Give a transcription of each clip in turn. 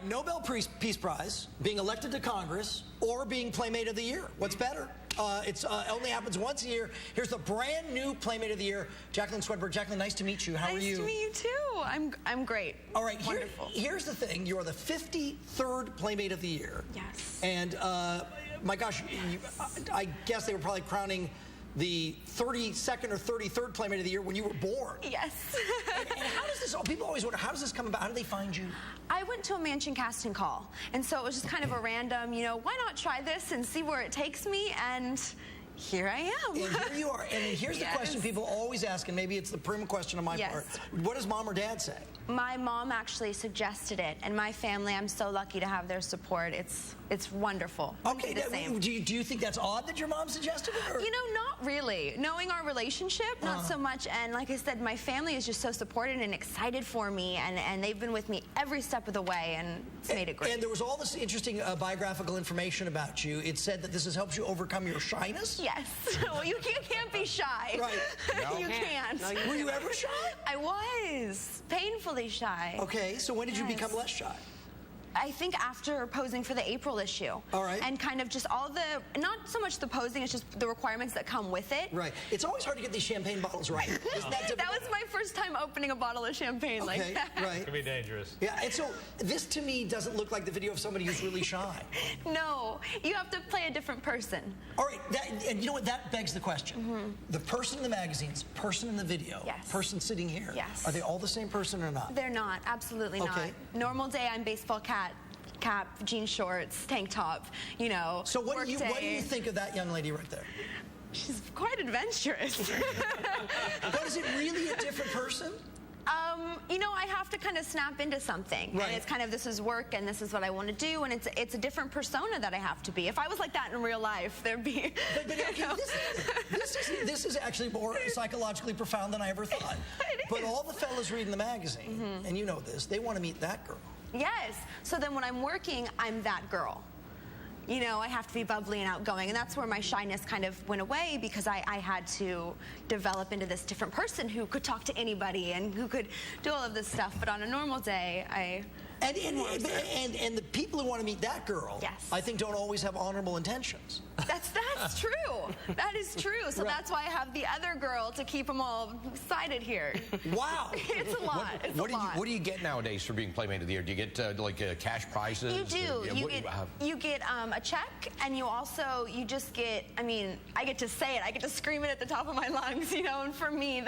Nobel Peace Prize, being elected to Congress, or being Playmate of the Year. What's better? It only happens once a year. Here's the brand new Playmate of the Year, Jaclyn Swedberg. Jaclyn, nice to meet you. How are you? Nice to meet you too. I'm great. All right, wonderful. Here's the thing. You are the 53rd Playmate of the Year. Yes. And my gosh, I guess they were probably crowning the 32nd or 33rd Playmate of the Year when you were born. Yes. and how does this, people always wonder, how does this come about? How do they find you? I went to a mansion casting call, and so it was just kind of a random, you know, why not try this and see where it takes me, and here I am. And here you are. And here's the question people always ask, and maybe it's the prim question on my part. What does mom or dad say? My mom actually suggested it, and my family, I'm so lucky to have their support. It's wonderful. Okay, do you think that's odd that your mom suggested it? Or? You know, not really. Knowing our relationship, not so much. And like I said, my family is just so supportive and excited for me, and they've been with me every step of the way, and it's made it great. And there was all this interesting biographical information about you. It said that this has helped you overcome your shyness? Yes. Well, you can't be shy. Right. No. You can't. No, were you ever shy? I was. Painfully shy. Okay, so when did you become less shy? I think after posing for the April issue. All right. And kind of just all the, not so much the posing, it's just the requirements that come with it. Right. It's always hard to get these champagne bottles right. That was my first time opening a bottle of champagne like that. Right. It can be dangerous. Yeah, and so this to me doesn't look like the video of somebody who's really shy. No, you have to play a different person. All right, and you know what, that begs the question. The person in the magazines, person in the video, person sitting here, are they all the same person or not? They're not, absolutely not. Normal day, I'm baseball cap, jean shorts, tank top, you know. So what do you think of that young lady right there? She's quite adventurous. But is it really a different person? You know, I have to kind of snap into something. Right. And it's kind of, this is work and this is what I want to do, and it's a different persona that I have to be. If I was like that in real life, there'd be... But okay, this is actually more psychologically profound than I ever thought. But all the fellas reading the magazine, and you know this, they want to meet that girl. Yes. So then when I'm working, I'm that girl. You know, I have to be bubbly and outgoing, and that's where my shyness kind of went away, because I had to develop into this different person who could talk to anybody and who could do all of this stuff. But on a normal day, And the people who want to meet that girl, I think, don't always have honorable intentions. That's true. That is true. So that's why I have the other girl to keep them all excited here. Wow. It's a lot. What do you get nowadays for being Playmate of the Year? Do you get like cash prizes? You do. You get a check, and you just get, I mean, I get to say it. I get to scream it at the top of my lungs, you know, and for me,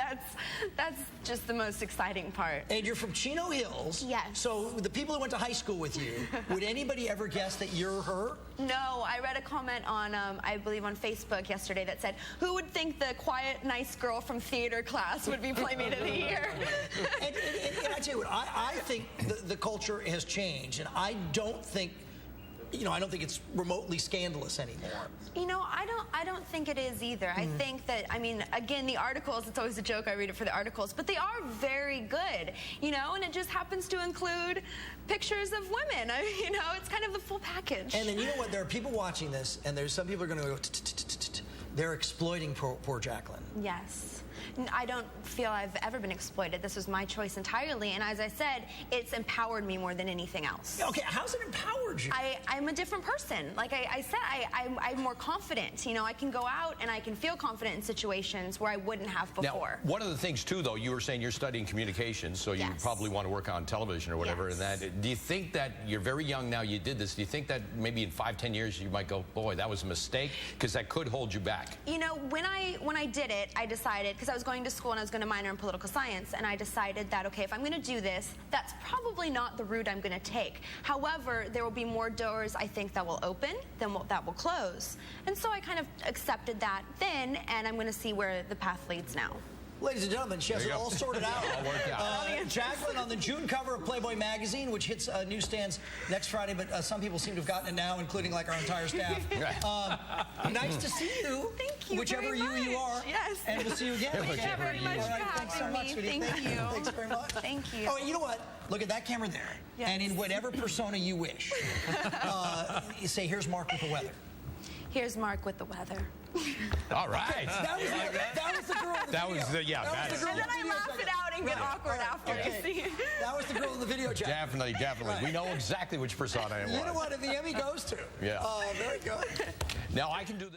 that's just the most exciting part. And you're from Chino Hills. Yes. So the people who went to high school with you, would anybody ever guess that you're her? No. I read a comment on, I believe on Facebook yesterday that said, who would think the quiet, nice girl from theater class would be Playmate of the Year? and I tell you what, I think the culture has changed, and I don't think, you know, I don't think it's remotely scandalous anymore. You know, I don't think it is either. I think that, I mean, again, the articles, it's always a joke, I read it for the articles, but they are very good, you know, and it just happens to include pictures of women. You know, it's kind of the full package. And then, you know what, there are people watching this, and there's some people are going to go, they're exploiting poor Jaclyn. Yes. I don't feel I've ever been exploited. This was my choice entirely, and as I said, it's empowered me more than anything else. Okay, how's it empowered you? I'm a different person. Like I said, I'm more confident. You know, I can go out and I can feel confident in situations where I wouldn't have before. Now, one of the things, too, though, you were saying you're studying communications, so you probably want to work on television or whatever. And that, do you think that, you're very young now, you did this, do you think that maybe in 5-10 years you might go, boy, that was a mistake? Because that could hold you back. You know, when I did it, I decided, because I was going to school and I was going to minor in political science, and I decided that, okay, if I'm going to do this, that's probably not the route I'm going to take. However, there will be more doors, I think, that will open than that will close. And so I kind of accepted that then, and I'm going to see where the path leads now. Ladies and gentlemen, she has it all sorted out. All worked out. Jaclyn on the June cover of Playboy magazine, which hits newsstands next Friday, but some people seem to have gotten it now, including like our entire staff. Nice to see you. Thank you. Whichever very much. you are. Yes. And we'll see you again. Thank you very much for Thanks so having much, me. sweetie. Thank you. Thanks very much. Thank you. Oh, and you know what? Look at that camera there. Yes. And in whatever persona you wish, you say, here's Mark with the weather. Here's Mark with the weather. All right. That was the girl in the That video. was the, yeah. That was the girl And then I laugh it out and get awkward after. Okay. That was the girl in the video, Jack. Definitely. Right. We know exactly which persona it was. You know what? The Emmy goes to. Yeah. Very good. Now I can do this.